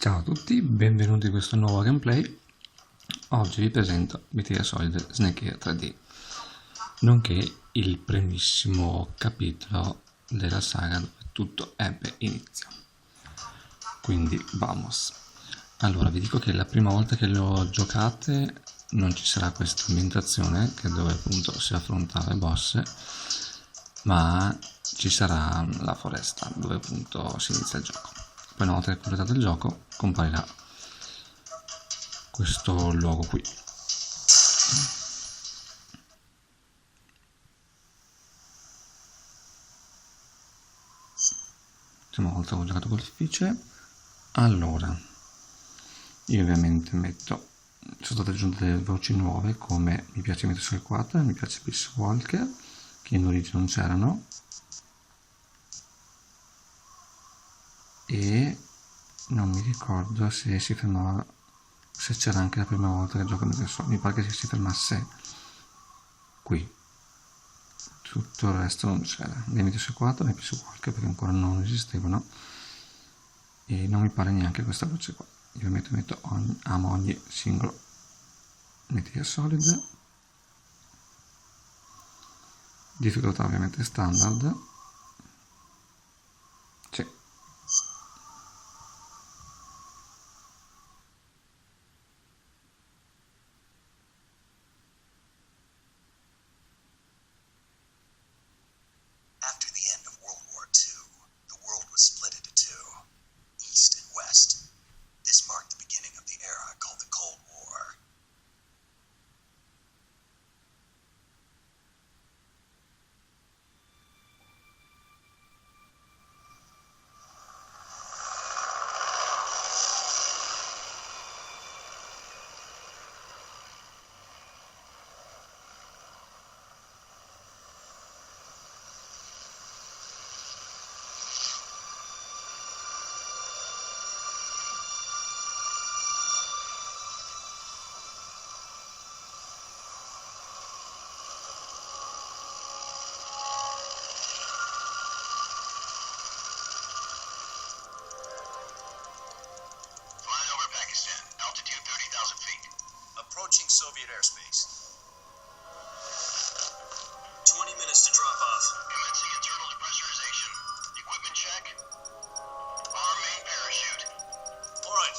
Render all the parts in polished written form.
Ciao a tutti, benvenuti in questo nuovo gameplay. Oggi vi presento Materia Solid Snake 3D, nonché il primissimo capitolo della saga dove tutto ebbe inizio. Quindi, vamos. Allora, vi dico che la prima volta che lo giocate non ci sarà questa ambientazione, che è dove appunto si affrontava i boss, ma ci sarà la foresta, dove appunto si inizia il gioco. Poi una volta che completate il gioco comparirà questo luogo qui. L'ultima volta ho giocato col difficile. Allora, io ovviamente sono state aggiunte delle voci nuove, come mi piace mettere sul 4 e mi piace Peace Walker, che in origine non c'erano, e non mi ricordo se si fermava, se c'era anche la prima volta che gioco mi pare che si fermasse qui. Tutto il resto non c'era, le metto su 4 e Peace Walker perché ancora non esistevano, e non mi pare neanche questa voce qua. Io amo ogni singolo Metal Solid. Difficoltà ovviamente standard. Sì. After the end of World War II, the world was split into two, East and West. This marked the beginning of the era called the Cold War. Altitude 30,000 feet. Approaching Soviet airspace. 20 minutes to drop off. Commencing internal depressurization. Equipment check. Arm main parachute. All right.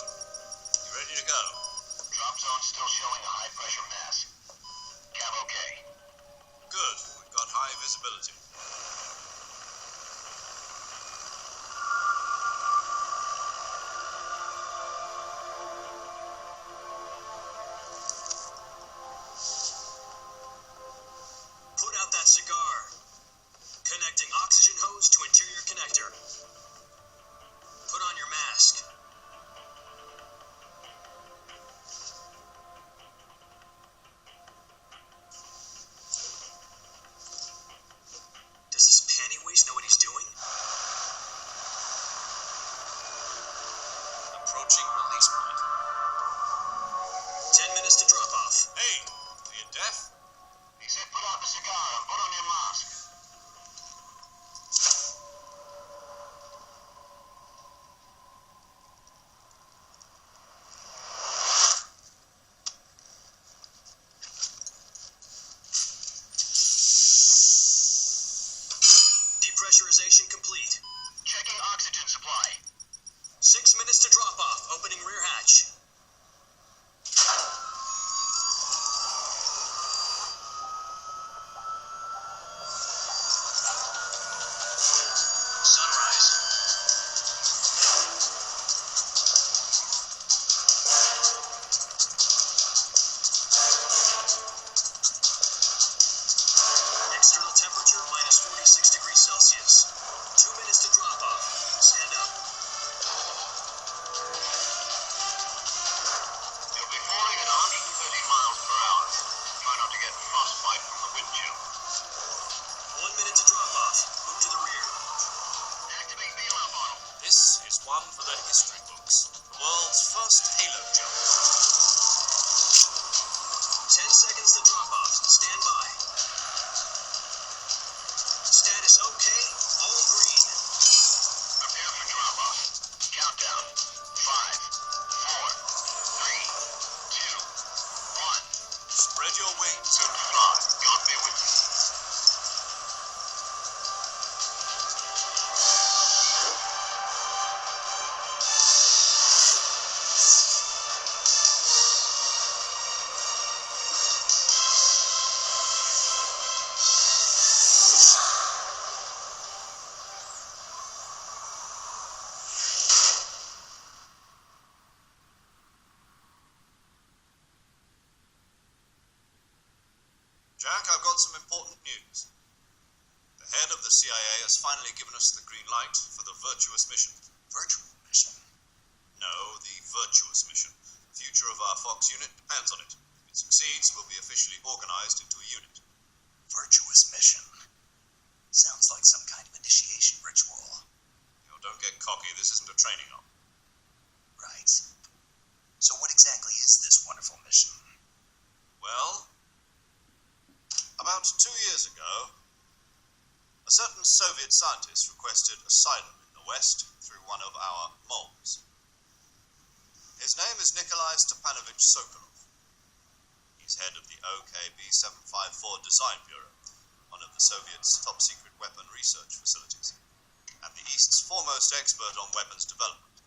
You ready to go? Drop zone still showing a high pressure mass. Cav okay. Good. We've got high visibility. Jack, I've got some important news. The head of the CIA has finally given us the green light for the virtuous mission. Virtual mission? No, the virtuous mission. The future of our Fox unit depends on it. If it succeeds, we'll be officially organized into a unit. Virtuous mission? Sounds like some kind of initiation ritual. You know, don't get cocky. This isn't a training op. Right. So what exactly is this wonderful mission? Well, about 2 years ago, a certain Soviet scientist requested asylum in the West through one of our moles. His name is Nikolai Stepanovich Sokolov. He's head of the OKB 754 Design Bureau, one of the Soviets' top-secret weapon research facilities, and the East's foremost expert on weapons development.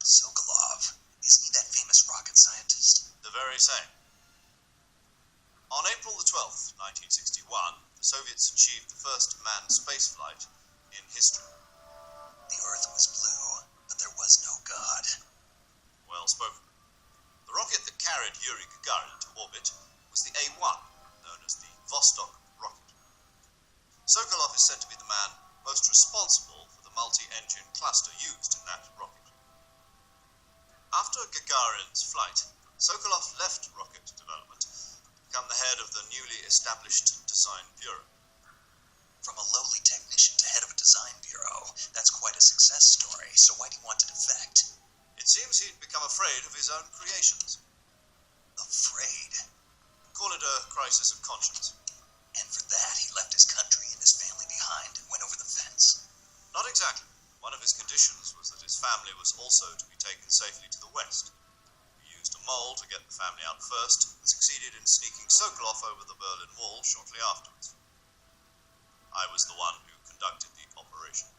Sokolov? Isn't he that famous rocket scientist? The very same. On April the 12th, 1961, the Soviets achieved the first manned spaceflight in history. The Earth was blue, but there was no God. Well spoken. The rocket that carried Yuri Gagarin to orbit was the A-1, known as the Vostok rocket. Sokolov is said to be the man most responsible for the multi-engine cluster used in that rocket. After Gagarin's flight, Sokolov left rocket development to become the head of the newly established Design Bureau. From a lowly technician to head of a design bureau, that's quite a success story, so why do you want to defect? It seems he'd become afraid of his own creations. Afraid? Call it a crisis of conscience. And for that, he left his country and his family behind and went over the fence. Not exactly. One of his conditions was that his family was also to be taken safely to the West. He used a mole to get the family out first and succeeded in sneaking Sokolov over the Berlin Wall shortly afterwards. I was the one who conducted the operation.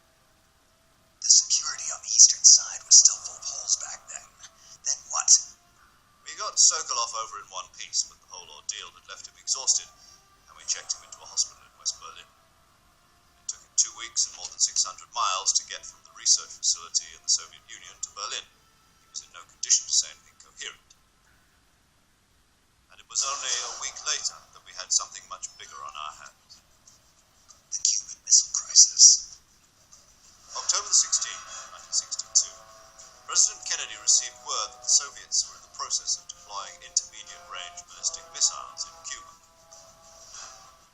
The security on the eastern side was still full of holes back then. Then what? We got Sokolov over in one piece, but the whole ordeal had left him exhausted, and we checked him into a hospital in West Berlin. It took him 2 weeks and more than 600 miles to get from the research facility in the Soviet Union to Berlin. He was in no condition to say anything coherent. And it was only a week later that we had something much bigger on our hands. The Cuban Missile Crisis. October 16, 1962, President Kennedy received word that the Soviets were in the process of deploying intermediate-range ballistic missiles in Cuba.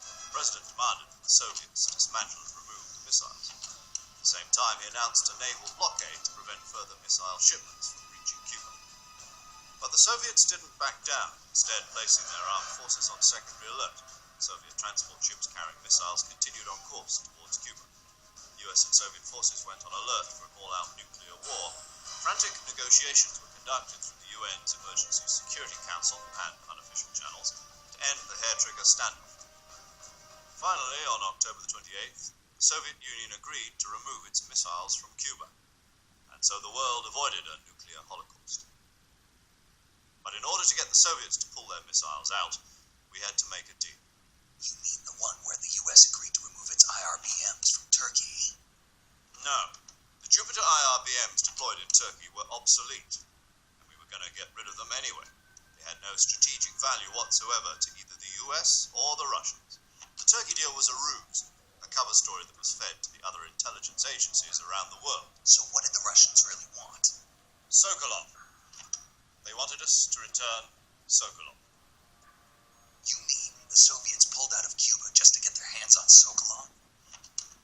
The President demanded that the Soviets dismantle and remove the missiles. At the same time, he announced a naval blockade to prevent further missile shipments from reaching Cuba. But the Soviets didn't back down, instead placing their armed forces on secondary alert. Soviet transport ships carrying missiles continued on course towards Cuba. US and Soviet forces went on alert for an all-out nuclear war. Frantic negotiations were conducted through the UN's Emergency Security Council and unofficial channels to end the hair-trigger standoff. Finally, on October the 28th, the Soviet Union agreed to remove its missiles from Cuba, and so the world avoided a nuclear holocaust. But in order to get the Soviets to pull their missiles out, we had to make a deal. You mean the one where the U.S. agreed to remove its IRBMs from Turkey? No. The Jupiter IRBMs deployed in Turkey were obsolete, and we were going to get rid of them anyway. They had no strategic value whatsoever to either the US or the Russians. The Turkey deal was a ruse, a cover story that was fed to the other intelligence agencies around the world. So what did the Russians really want? Sokolov. They wanted us to return Sokolov. You mean the Soviets pulled out of Cuba just to get their hands on Sokolov?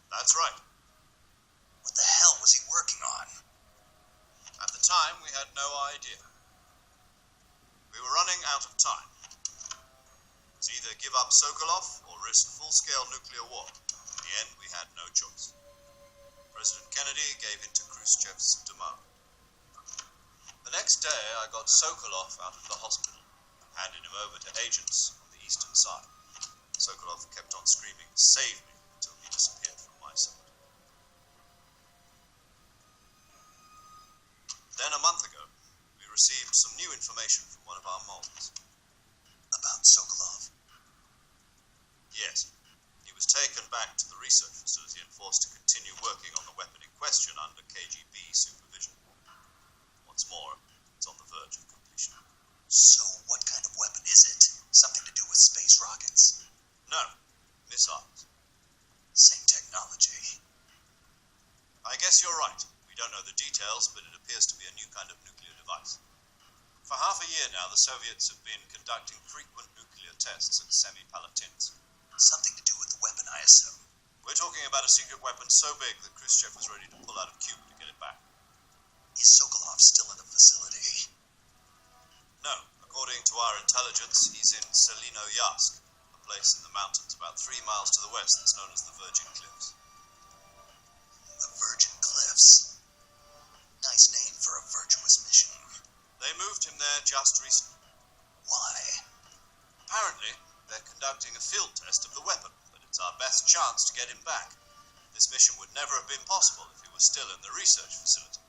That's right. What the hell was he working on? At the time, we had no idea. We were running out of time. It was either give up Sokolov or risk full-scale nuclear war. In the end, we had no choice. President Kennedy gave in to Khrushchev's demand. The next day, I got Sokolov out of the hospital, handed him over to agents on the eastern side. Sokolov kept on screaming, "Save me," until he disappeared from my sight. Then a month ago, we received some new information from one of our moles. About Sokolov? Yes. He was taken back to the research facility and forced to continue working on the weapon in question under KGB supervision. What's more, it's on the verge of completion. So what kind of weapon is it? Something to do with space rockets? else, but it appears to be a new kind of nuclear device. For half a year now, the Soviets have been conducting frequent nuclear tests at Semipalatinsk. Something to do with the weapon, I assume. We're talking about a secret weapon so big that Khrushchev was ready to pull out of Cuba to get it back. Is Sokolov still in the facility? No. According to our intelligence, he's in Selino-Yask, a place in the mountains about 3 miles to the west that's known as the Virgin Cliffs. The Virgin Cliffs? Nice name for a virtuous mission. They moved him there just recently. Why? Apparently, they're conducting a field test of the weapon, but it's our best chance to get him back. This mission would never have been possible if he was still in the research facility.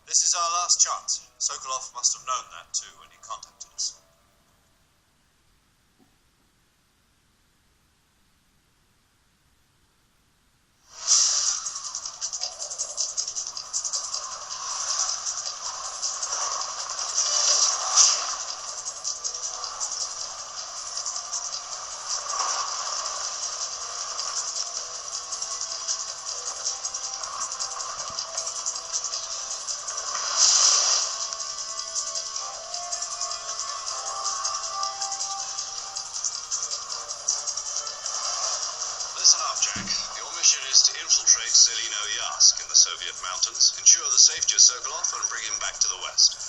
This is our last chance. Sokolov must have known that too when he contacted us. Listen up, Jack. Your mission is to infiltrate Selino-Yask in the Soviet mountains, ensure the safety of Sokolov, and bring him back to the West.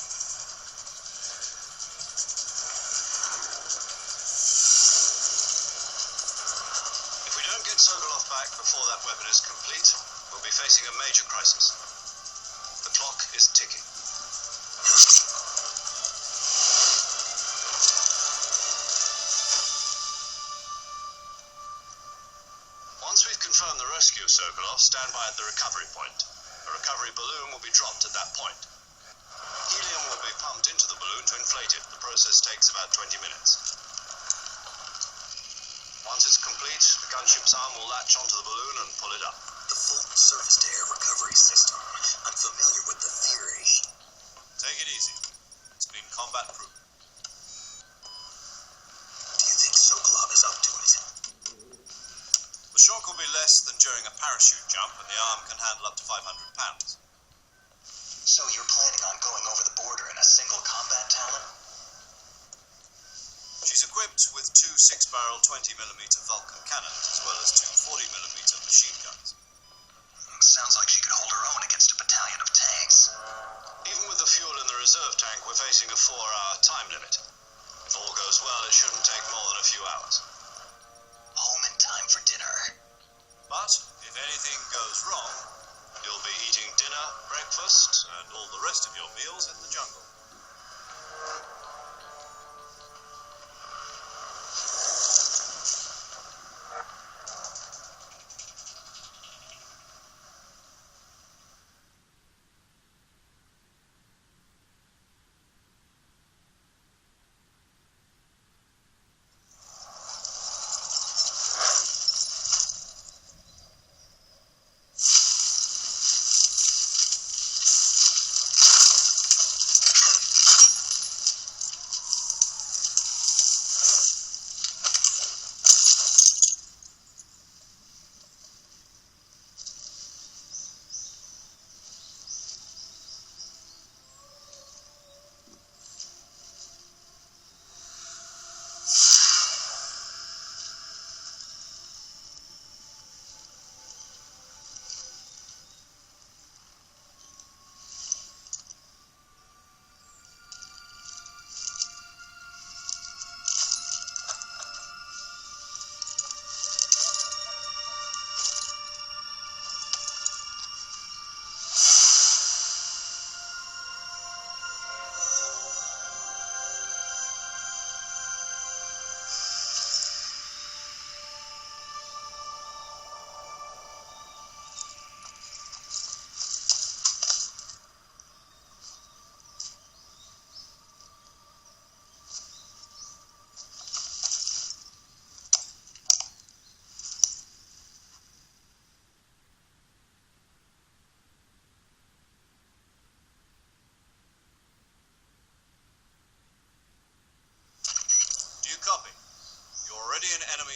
If we don't get Sokolov back before that weapon is complete, we'll be facing a major crisis. The clock is ticking. Once we've confirmed the rescue of Sokolov, stand by at the recovery point. A recovery balloon will be dropped at that point. Helium will be pumped into the balloon to inflate it. The process takes about 20 minutes. Once it's complete, the gunship's arm will latch onto the balloon and pull it up. The full surface-to-air recovery system. I'm familiar with the theory. Take it easy. It's been combat-proof. Do you think Sokolov is up to it? The shock will be less than during a parachute jump, and the arm can handle up to 500 pounds. So you're planning on going over the border in a single combat talon? She's equipped with 2 6-barrel 20mm Vulcan cannons, as well as 2 40mm machine guns. Sounds like she could hold her own against a battalion of tanks. Even with the fuel in the reserve tank, we're facing a 4-hour time limit. If all goes well, it shouldn't take more than a few hours. Home in time for dinner. But if anything goes wrong, you'll be eating dinner, breakfast, and all the rest of your meals in the jungle.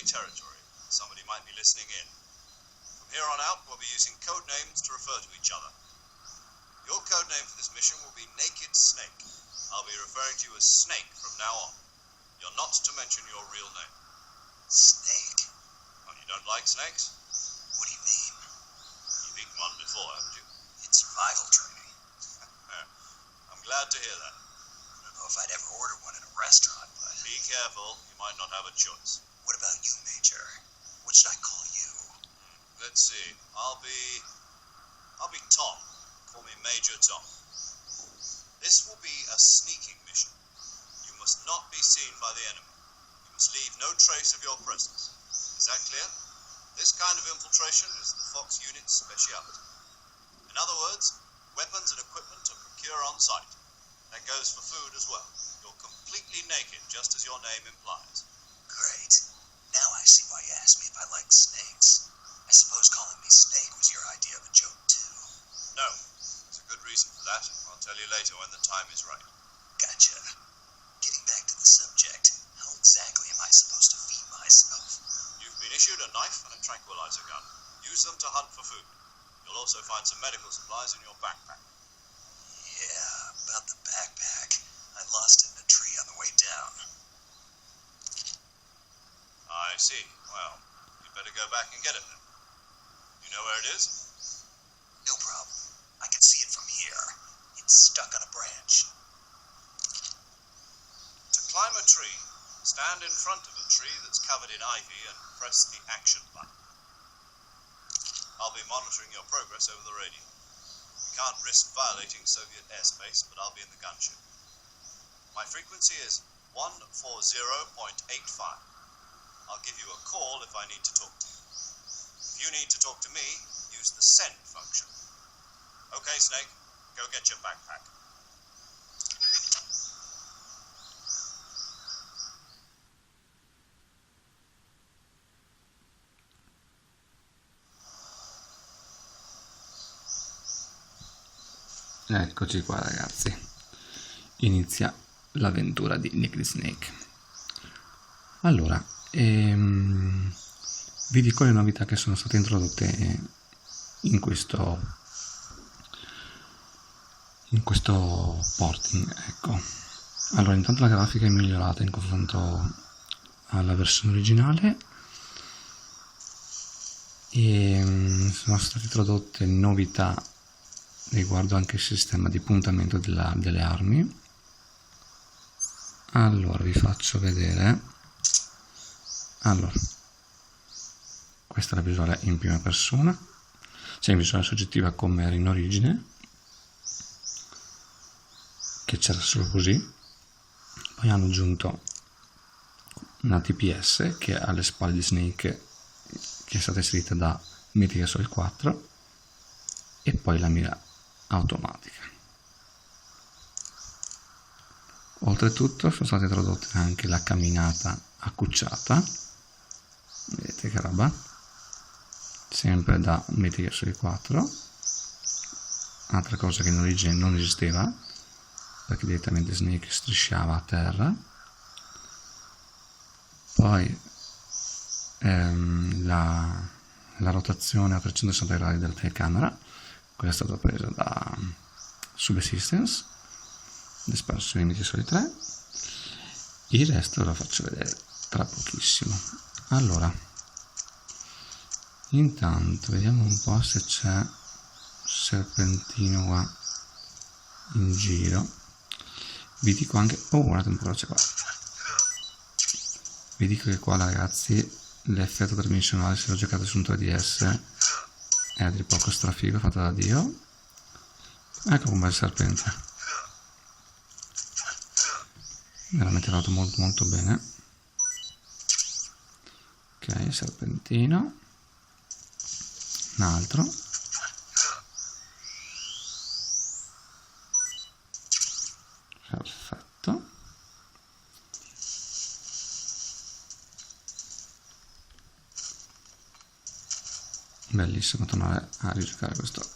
Territory. Somebody might be listening in. From here on out, we'll be using code names to refer to each other. Your code name for this mission will be Naked Snake. I'll be referring to you as Snake from now on. You're not to mention your real name. Snake? Oh, you don't like snakes? What do you mean? You've eaten one before, haven't you? In survival training. I'm glad to hear that. I don't know if I'd ever order one at a restaurant, but... Be careful, you might not have a choice. What about you, Major? What should I call you? Let's see. I'll be Tom. Call me Major Tom. This will be a sneaking mission. You must not be seen by the enemy. You must leave no trace of your presence. Is that clear? This kind of infiltration is the Fox unit's speciality. In other words, weapons and equipment to procure on site. That goes for food as well. You're completely naked, just as your name implies. Great. Now I see why you asked me if I like snakes. I suppose calling me Snake was your idea of a joke, too. No, there's a good reason for that. I'll tell you later when the time is right. Gotcha. Getting back to the subject, how exactly am I supposed to feed myself? You've been issued a knife and a tranquilizer gun. Use them to hunt for food. You'll also find some medical supplies in your backpack. Yeah, about the backpack. I lost it in a tree on the way down. I see. Well, you'd better go back and get it then. You know where it is? No problem. I can see it from here. It's stuck on a branch. To climb a tree, stand in front of a tree that's covered in ivy and press the action button. I'll be monitoring your progress over the radio. You can't risk violating Soviet airspace, but I'll be in the gunship. My frequency is 140.85. I'll give you a call if I need to talk to you. If you need to talk to me, use the send function. Okay, Snake, go get your backpack. Eccoci qua ragazzi, inizia l'avventura di Naked Snake. Allora, vi dico le novità che sono state introdotte in questo porting, ecco. Allora, intanto la grafica è migliorata in confronto alla versione originale e sono state introdotte novità riguardo anche il sistema di puntamento delle armi. Allora vi faccio vedere. Allora, questa è la visuale in prima persona, cioè in visuale soggettiva come era in origine, che c'era solo così. Poi hanno aggiunto una TPS che è alle spalle di Snake, che è stata inserita da Metal Gear 4, e poi la mira automatica. Oltretutto sono state introdotte anche la camminata accucciata, vedete che roba, sempre da Metal Gear 4, altra cosa che in origine non esisteva, perché direttamente Snake strisciava a terra. Poi la rotazione a 360 gradi della telecamera, quella è stata presa da Subsistence, l'espansione Inizio soli 3. Il resto ve lo faccio vedere tra pochissimo. Allora, intanto vediamo un po' se c'è serpentino qua in giro. Vi dico anche, guardate un po' cosa c'è qua. Vi dico che qua ragazzi l'effetto tridimensionale, se lo giocate su un 3DS, è di poco strafigo, fatto da Dio. Ecco un bel serpente, veramente fatto molto molto bene. Ok, serpentino, un altro, perfetto. Bellissimo tornare a rigiocare questo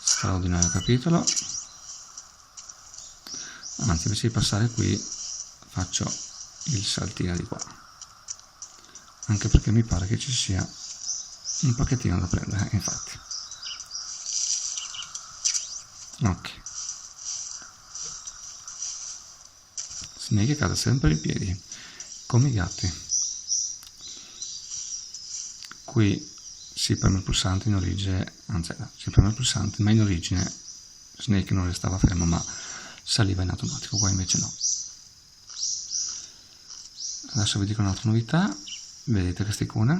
straordinario capitolo. Anzi, invece di passare qui faccio il saltino di qua, anche perché mi pare che ci sia un pacchettino da prendere, infatti. Ok. Snake cade sempre in piedi, come i gatti. Qui si preme il pulsante in origine, anzi si preme il pulsante, ma in origine Snake non restava fermo ma saliva in automatico, qua invece no. Adesso vi dico un'altra novità, vedete questa icona?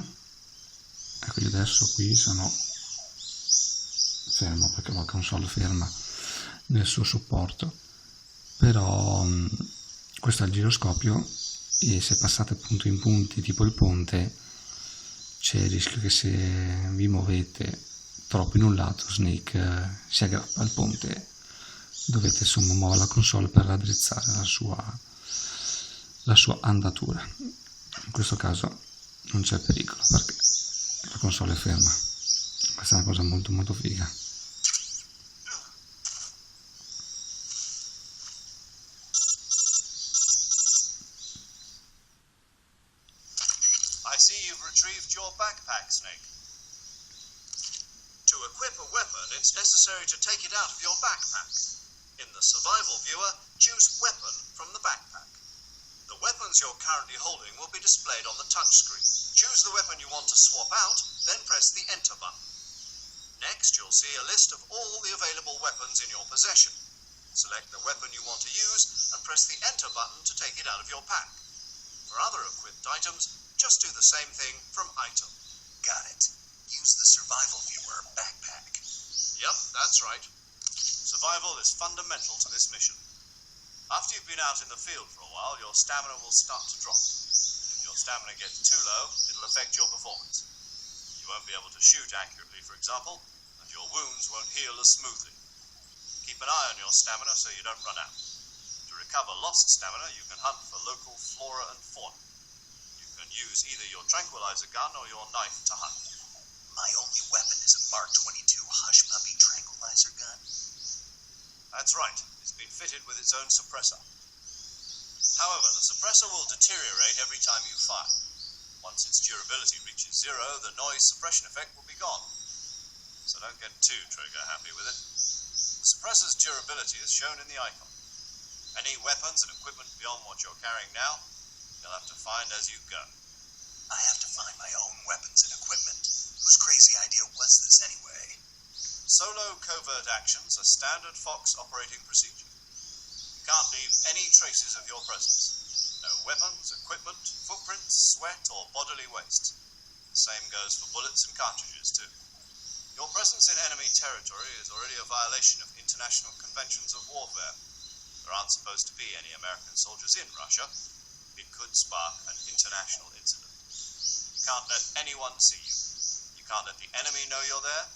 Ecco, io adesso qui sono fermo perché la console ferma nel suo supporto, però questo è il giroscopio e se passate punto in punti tipo il ponte c'è il rischio che se vi muovete troppo in un lato Snake si aggrappa al ponte, dovete insomma muovere la console per raddrizzare la sua andatura. In questo caso non c'è pericolo perché la console è ferma. Questa è una cosa molto molto figa. I see you've retrieved your backpack, Snake. To equip a weapon, it's necessary to take it out of your backpack. In the survival viewer, choose Weapon from the backpack. The weapons you're currently holding will be displayed on the touchscreen. Choose the weapon you want to swap out, then press the Enter button. Next, you'll see a list of all the available weapons in your possession. Select the weapon you want to use and press the Enter button to take it out of your pack. For other equipped items, just do the same thing from Item. Got it. Use the survival viewer backpack. Yep, that's right. Survival is fundamental to this mission. After you've been out in the field for a while, your stamina will start to drop. If your stamina gets too low, it'll affect your performance. You won't be able to shoot accurately, for example, and your wounds won't heal as smoothly. Keep an eye on your stamina so you don't run out. To recover lost stamina, you can hunt for local flora and fauna. You can use either your tranquilizer gun or your knife to hunt. My only weapon is a Mark 22 Hush Puppy tranquilizer gun. That's right. It's been fitted with its own suppressor. However, the suppressor will deteriorate every time you fire. Once its durability reaches zero, the noise suppression effect will be gone. So don't get too trigger happy with it. The suppressor's durability is shown in the icon. Any weapons and equipment beyond what you're carrying now, you'll have to find as you go. I have to find my own weapons and equipment. Whose crazy idea was this anyway? Solo covert actions are standard Fox operating procedure. You can't leave any traces of your presence. No weapons, equipment, footprints, sweat, or bodily waste. The same goes for bullets and cartridges, too. Your presence in enemy territory is already a violation of international conventions of warfare. There aren't supposed to be any American soldiers in Russia. It could spark an international incident. You can't let anyone see you. You can't let the enemy know you're there.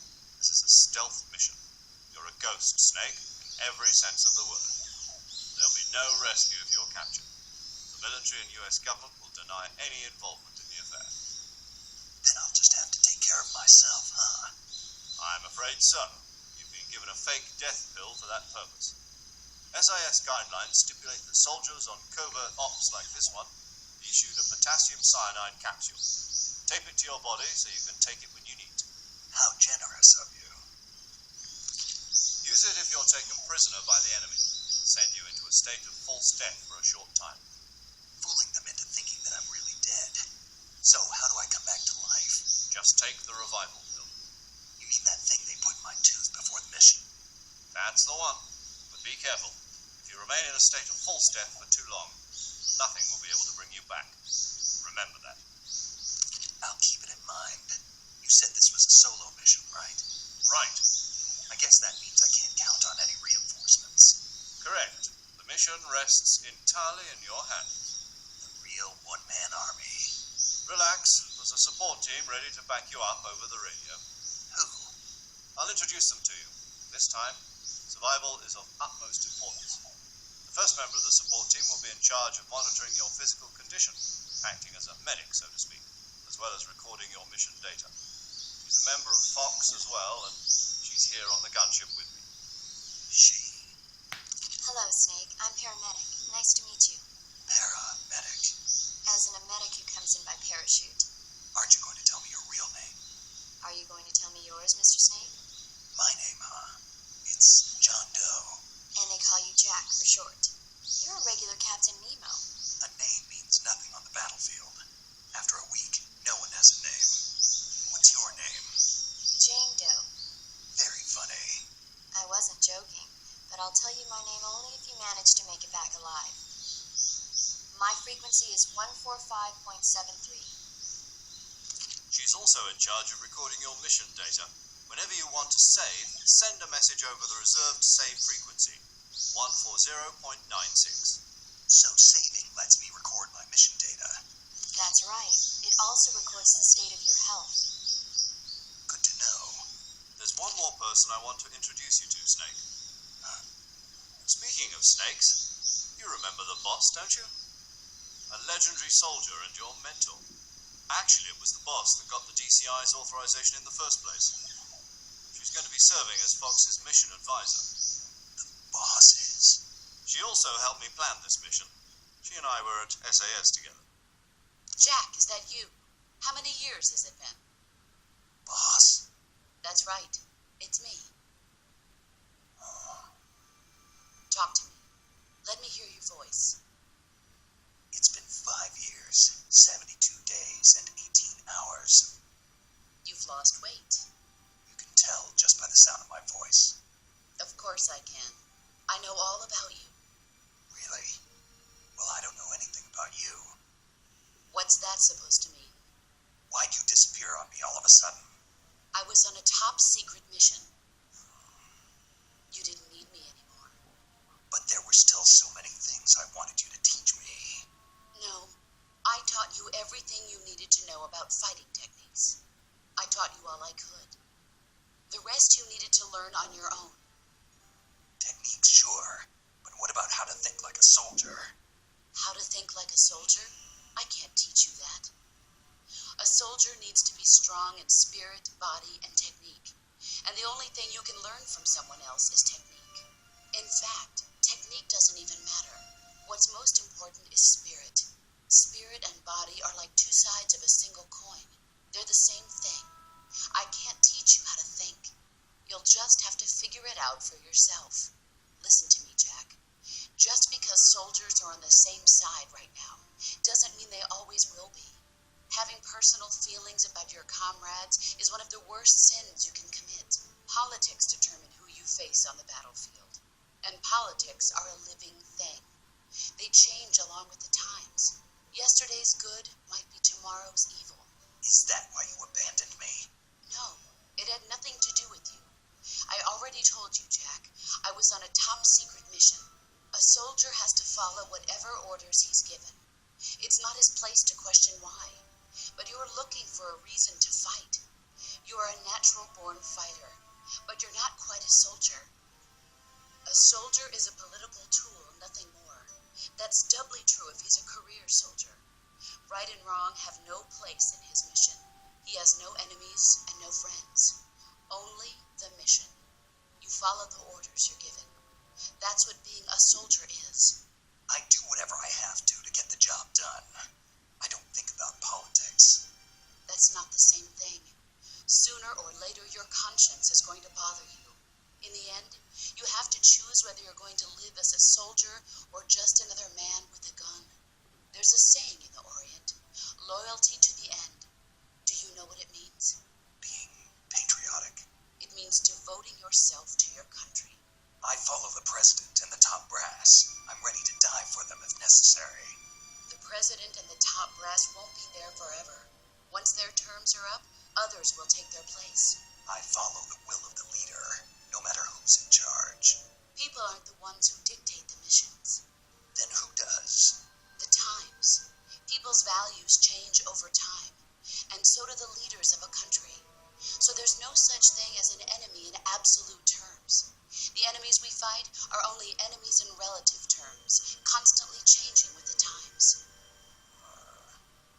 This is a stealth mission. You're a ghost, Snake, in every sense of the word. There'll be no rescue if you're captured. The military and US government will deny any involvement in the affair. Then I'll just have to take care of myself, huh? I'm afraid so. You've been given a fake death pill for that purpose. SIS guidelines stipulate that soldiers on covert ops like this one be issued a potassium cyanide capsule. Tape it to your body so you can take it when you need to. How generous of you. Use it if you're taken prisoner by the enemy. Send you into a state of false death for a short time. Fooling them into thinking that I'm really dead. So how do I come back to life? Just take the revival pill. You mean that thing they put in my tooth before the mission? That's the one. But be careful. If you remain in a state of false death for too long, nothing will be able to bring you back. Remember that. I'll keep it in mind. You said this was a solo mission, right? Right. I guess that means I can't count on any reinforcements. Correct. The mission rests entirely in your hands. The real one-man army. Relax. There's a support team ready to back you up over the radio. Who? I'll introduce them to you. This time, survival is of utmost importance. The first member of the support team will be in charge of monitoring your physical condition, acting as a medic, so to speak, as well as recording your mission data. She's a member of Fox as well, and she's here on the gunship with me. She? Hello, Snake. I'm paramedic. Nice to meet you. Paramedic? As in a medic who comes in by parachute. Aren't you going to tell me your real name? Are you going to tell me yours, Mr. Snake? My name, huh? It's John Doe. And they call you Jack for short. You're a regular Captain Nemo. A name means nothing on the battlefield. After a week, no one has a name. What's your name? Jane Doe. Very funny. I wasn't joking, but I'll tell you my name only if you manage to make it back alive. My frequency is 145.73. She's also in charge of recording your mission data. Whenever you want to save, send a message over the reserved save frequency, 140.96. So saving lets me record my mission data. That's right. It also records the state of your health. Good to know. There's one more person I want to introduce you to, Snake. Speaking of snakes, you remember the boss, don't you? A legendary soldier and your mentor. Actually, it was the boss that got the DCI's authorization in the first place. She's going to be serving as Fox's mission advisor. Bosses. She also helped me plan this mission. She and I were at SAS together. Jack, is that you? How many years has it been? Boss. That's right. It's me. Talk to me. Let me hear your voice. It's been 5 years, 72 days, and 18 hours. You've lost weight. You can tell just by the sound of my voice. Of course I can. I know all about you. Really? Well, I don't know anything about you. What's that supposed to mean? Why'd you disappear on me all of a sudden? I was on a top secret mission. You didn't need me anymore. But there were still so many things I wanted you to teach me. No, I taught you everything you needed to know about fighting techniques. I taught you all I could. The rest you needed to learn on your own. Techniques, sure. But what about how to think like a soldier? How to think like a soldier? I can't teach you that. A soldier needs to be strong in spirit, body, and technique. And the only thing you can learn from someone else is technique. In fact, technique doesn't even matter. What's most important is spirit. Spirit and body are like two sides of a single coin. They're the same thing. I can't teach you how to think. You'll just have to figure it out for yourself. Listen to me, Jack. Just because soldiers are on the same side right now doesn't mean they always will be. Having personal feelings about your comrades is one of the worst sins you can commit. Politics determine who you face on the battlefield. And politics are a living thing. They change along with the times. Yesterday's good might be tomorrow's evil. Is that why you abandoned me? No, it had nothing to do with you. I already told you, Jack. I was on a top secret mission. A soldier has to follow whatever orders he's given. It's not his place to question why. But you're looking for a reason to fight. You are a natural-born fighter, but you're not quite a soldier. A soldier is a political tool, nothing more. That's doubly true if he's a career soldier. Right and wrong have no place in his mission. He has no enemies and no friends. Only the mission. You follow the orders you're given. That's what being a soldier is. I do whatever I have to get the job done. I don't think about politics. That's not the same thing. Sooner or later, your conscience is going to bother you. In the end, you have to choose whether you're going to live as a soldier or just another man with a gun. There's a saying in the Orient, loyalty to the end. Do you know what it means? Being patriotic. It means devoting yourself to your country. I follow the president and the top brass. I'm ready to die for them if necessary. The president and the top brass won't be there forever. Once their terms are up, others will take their place. I follow the will of the leader, no matter who's in charge. People aren't the ones who dictate the missions. Then who does? The times. People's values change over time, and so do the leaders of a country. So there's no such thing as an enemy in absolute terms. The enemies we fight are only enemies in relative terms, constantly changing with the times.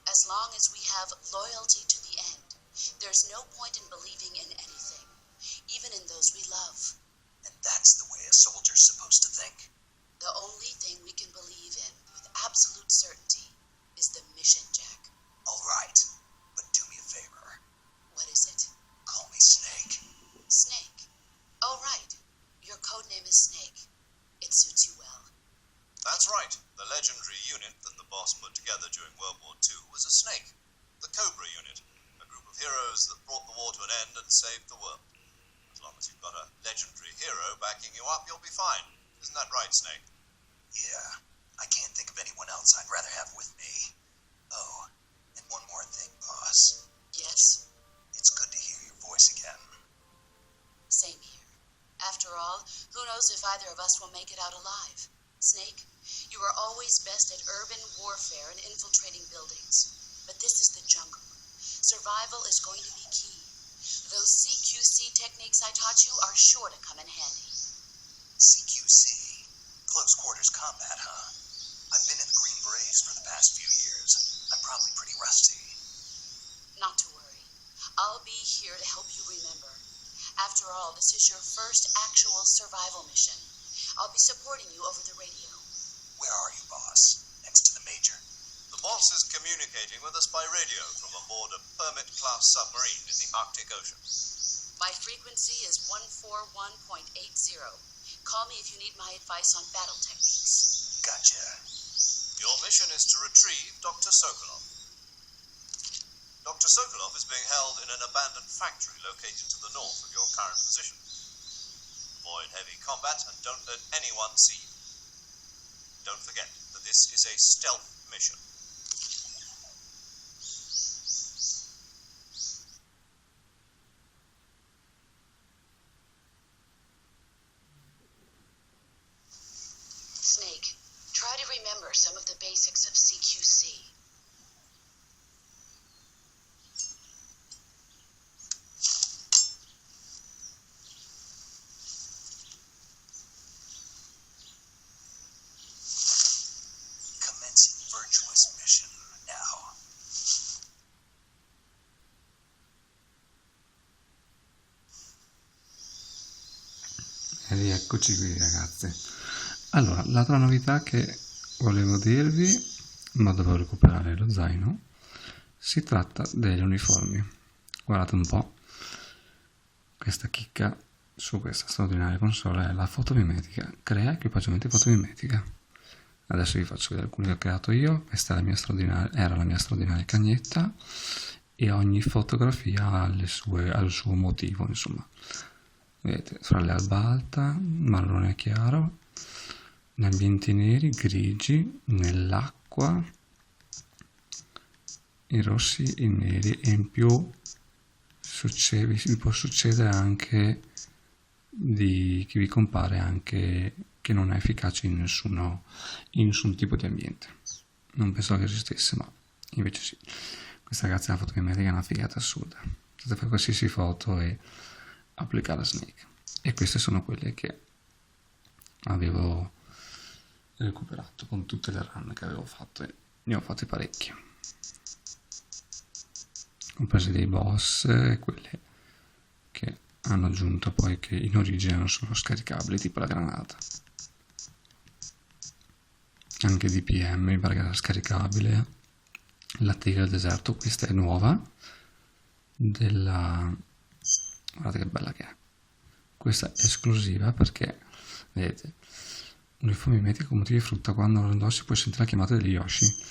As long as we have loyalty to the end, there's no point in believing in anything, even in those we love. And that's the way a soldier's supposed to think. The only thing we can believe in with absolute certainty is the mission, Jack. All right, but do me a favor. What is it? Call me Snake. Snake. Oh, right. Your code name is unit that the boss put together during World War II was a snake, the Cobra unit, a group of heroes that brought the war to an end and saved the world. As long as you've got a legendary hero backing you up, you'll be fine. Isn't that right, Snake? Yeah, I can't think of anyone else I'd rather have with me. Oh, and one more thing, boss. Yes? It's good to hear your voice again. Same here. After all, who knows if either of us will make it out alive? Snake, you are always best at urban warfare and infiltrating buildings. But this is the jungle. Survival is going to be key. Those CQC techniques I taught you are sure to come in handy. CQC? Close quarters combat, huh? I've been in the Green Berets for the past few years. I'm probably pretty rusty. Not to worry. I'll be here to help you remember. After all, this is your first actual survival mission. I'll be supporting you over the radio. Where are you, boss? Next to the major? The boss is communicating with us by radio from aboard a Permit-class submarine in the Arctic Ocean. My frequency is 141.80. Call me if you need my advice on battle techniques. Gotcha. Your mission is to retrieve Dr. Sokolov. Dr. Sokolov is being held in an abandoned factory located to the north of your current position. Avoid heavy combat and don't let anyone see you. Don't forget that this is a stealth mission. Snake, try to remember some of the basics of CQC. Commencing virtuous mission now. E rieccoci qui, ragazzi. Allora, l'altra novità che volevo dirvi, ma dovevo recuperare lo zaino, si tratta degli uniformi. Guardate un po', questa chicca su questa straordinaria console è la fotomimetica. Crea equipaggiamenti fotomimetica. Adesso vi faccio vedere alcuni che ho creato io. Questa è era la mia straordinaria cagnetta e ogni fotografia ha il suo motivo, insomma. Vedete, fra l'erba alta, marrone chiaro, in ambienti neri, grigi, nell'acqua, i rossi, i neri, e in più vi può succedere anche che vi compare anche che non è efficace in nessun tipo di ambiente. Non pensavo che esistesse, ma invece sì. Questa ragazza è una fotomimetica, è una figata assurda. Potete fare qualsiasi foto e applicare a Snake. E queste sono quelle che avevo recuperato con tutte le run che avevo fatto, e ne ho fatte parecchie, comprese dei boss e quelle che hanno aggiunto poi che in origine non sono scaricabili, tipo la granata. Anche DPM mi pare che era scaricabile. La tigre del deserto, questa è nuova, guardate che bella che è. Questa è esclusiva perché, vedete, uniforme mimetico con motivi di frutta. Quando lo indossi puoi sentire la chiamata degli Yoshi.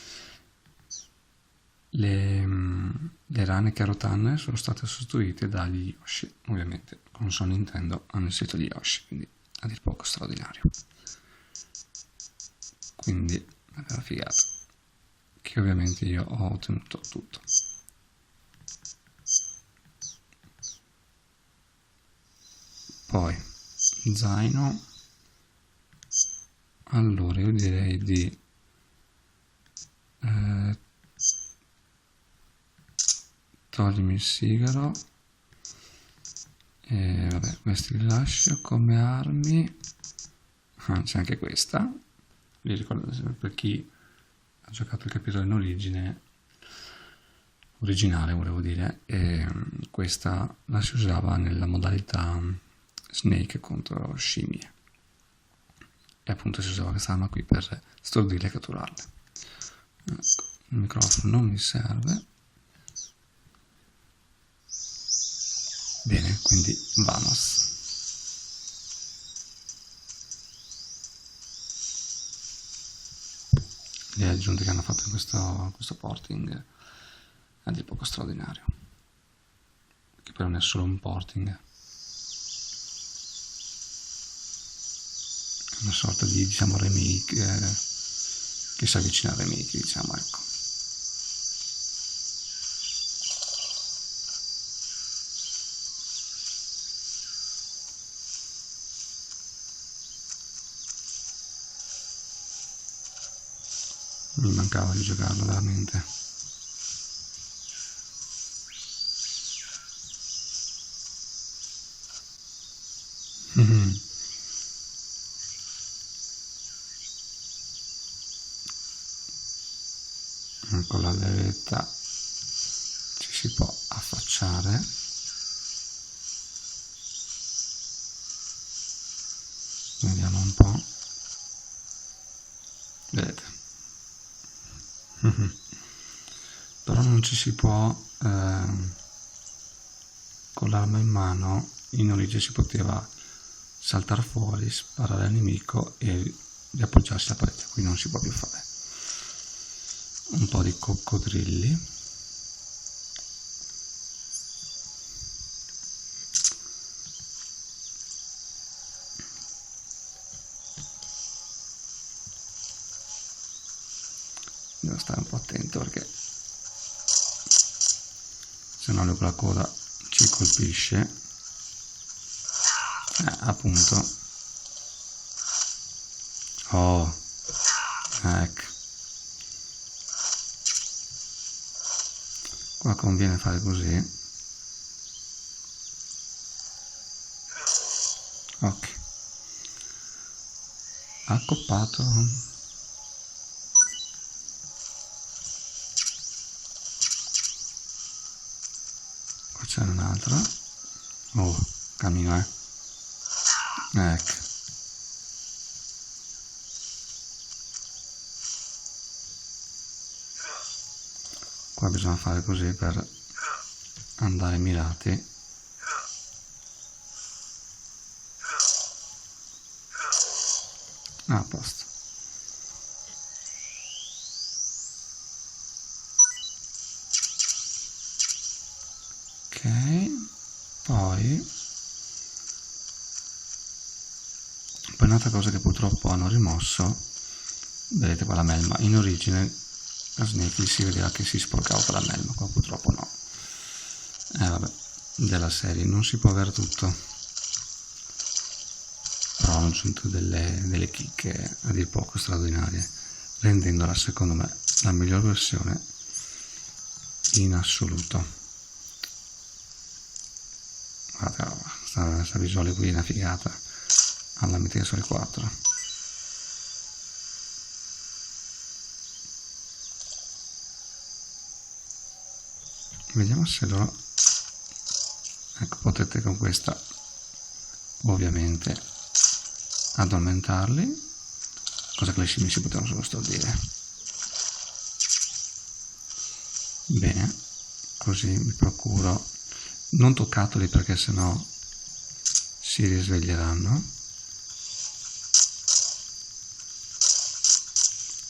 Le rane carotanne sono state sostituite dagli Yoshi. Ovviamente con Sony Nintendo hanno inserito gli Yoshi, quindi a dir poco straordinario. Quindi è una figata che ovviamente io ho ottenuto tutto. Poi zaino, allora io direi di toglimi il sigaro e vabbè, questi li lascio come armi. C'è anche questa, vi ricordo sempre, per chi ha giocato il capitolo in originale volevo dire, e questa la si usava nella modalità Snake contro scimmie, e appunto si usava questa arma qui per stordirle e catturarle. Ecco, il microfono non mi serve. Bene, quindi vamos. le aggiunte che hanno fatto in questo porting è a dir poco straordinario, che però non è solo un porting, è una sorta di, diciamo, remake che si avvicina al remake, diciamo, ecco. Mi mancava di giocarlo veramente. Con la levetta ci si può affacciare. Vediamo un po'. Vedete. Però non ci si può con l'arma in mano. In origine si poteva saltare fuori, sparare al nemico e riappoggiarsi alla parete, qui non si può più fare. Un po' di coccodrilli. Devo stare un po' attento perché se no con la coda ci colpisce. Appunto. Oh, ecco. Qua conviene fare così. Ok. Accoppato. Qua c'è un altro. Oh, cammino, ecco. Qua bisogna fare così per andare mirati. A posto. Ok, poi un'altra cosa che purtroppo hanno rimosso, vedete qua la melma, in origine a Snake si vedeva che si sporcava per la melma, qua purtroppo no. Vabbè, della serie non si può avere tutto, però hanno aggiunto delle chicche a dir poco straordinarie, rendendola secondo me la miglior versione in assoluto. Guardate, questa visuale qui è una figata alla metà sulle 4. Vediamo se lo... Ecco, potete con questa ovviamente addormentarli, cosa che le scimmie si potevano solo stordire. Bene, così mi procuro, non toccateli perché sennò si risveglieranno,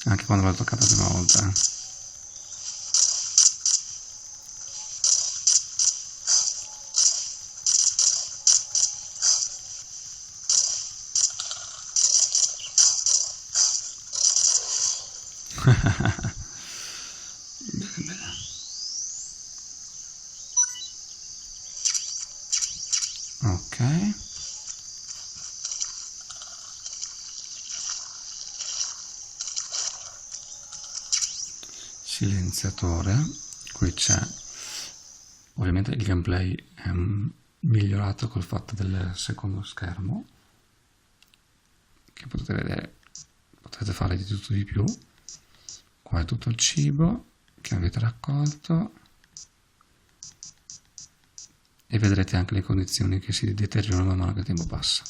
anche quando l'ho toccata la prima volta. Bene, bene. Ok, silenziatore, qui c'è ovviamente il gameplay è migliorato col fatto del secondo schermo, che potete vedere, potete fare di tutto di più. Qua è tutto il cibo che avete raccolto e vedrete anche le condizioni che si deteriorano man mano che il tempo passa.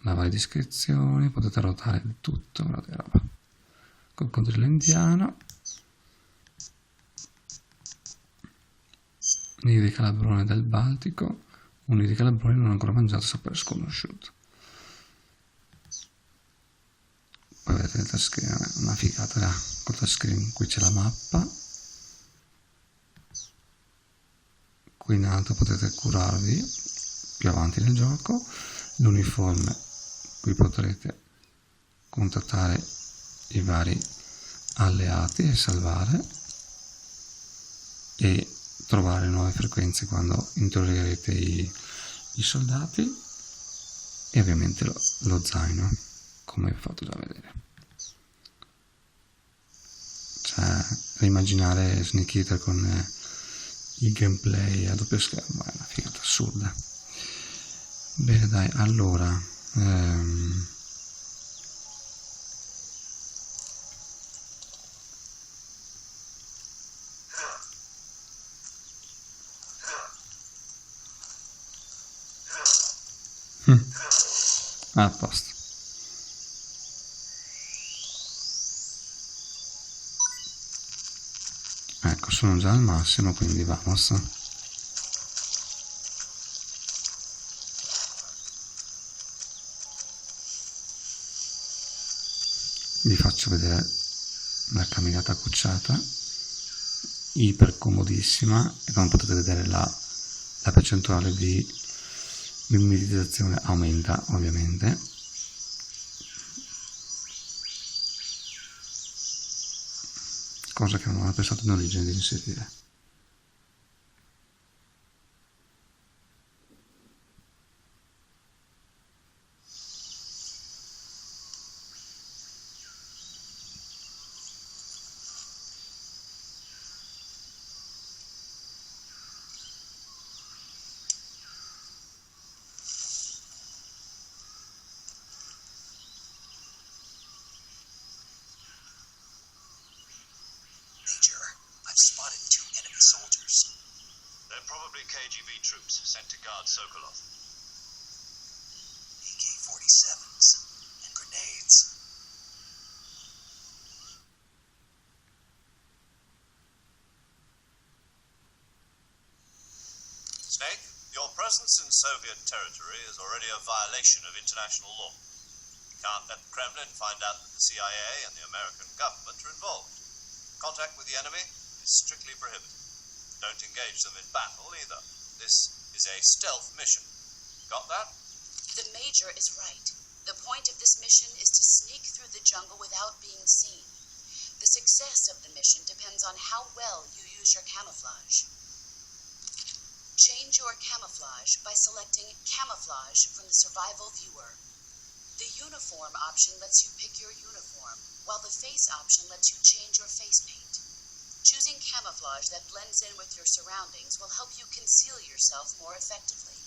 La varie descrizioni, potete ruotare il tutto, guardate roba. Coccodrillo indiano, nido di calabrone del Baltico, un nido di calabrone non ancora mangiato, sapore sconosciuto. poi vedete il touchscreen, una figata col touchscreen. Qui c'è la mappa, qui in alto potete curarvi più avanti nel gioco, l'uniforme, qui potrete contattare i vari alleati e salvare e trovare nuove frequenze quando interrogherete i soldati, e ovviamente lo zaino, come vi ho fatto già vedere. Cioè, immaginare Snake Eater con il gameplay a doppio schermo è una figata assurda. Bene, dai, allora a posto. Ecco, sono già al massimo, quindi vamos. Vi faccio vedere la camminata cucciata, iper comodissima, e come potete vedere la percentuale di mimetizzazione aumenta ovviamente. Cosa che non avevo pensato in origine di inserire. Major, I've spotted 2 enemy soldiers. They're probably KGB troops sent to guard Sokolov. AK-47s and grenades. Snake, your presence in Soviet territory is already a violation of international law. You can't let the Kremlin find out that the CIA and the American government are involved. Contact with the enemy is strictly prohibited. Don't engage them in battle either. This is a stealth mission. Got that? The Major is right. The point of this mission is to sneak through the jungle without being seen. The success of the mission depends on how well you use your camouflage. Change your camouflage by selecting Camouflage from the Survival Viewer. The Uniform option lets you pick your uniform, while the Face option lets you change your face paint. Choosing camouflage that blends in with your surroundings will help you conceal yourself more effectively.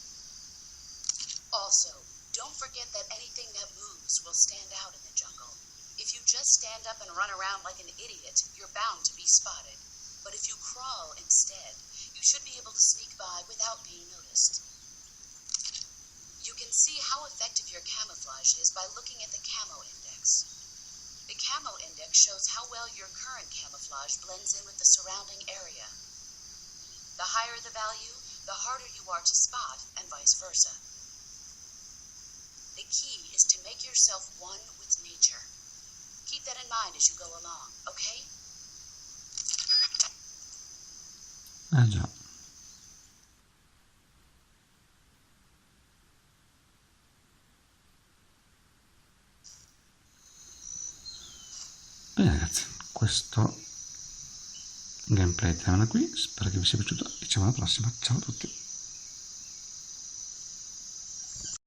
Also, don't forget that anything that moves will stand out in the jungle. If you just stand up and run around like an idiot, you're bound to be spotted. But if you crawl instead, you should be able to sneak by without being noticed. You can see how effective your camouflage is by looking at the camo index. The camo index shows how well your current camouflage blends in with the surrounding area. The higher the value, the harder you are to spot, and vice versa. The key is to make yourself one with nature. Keep that in mind as you go along, okay? Già. Bene ragazzi, questo gameplay termina qui, spero che vi sia piaciuto e ci vediamo alla prossima, ciao a tutti.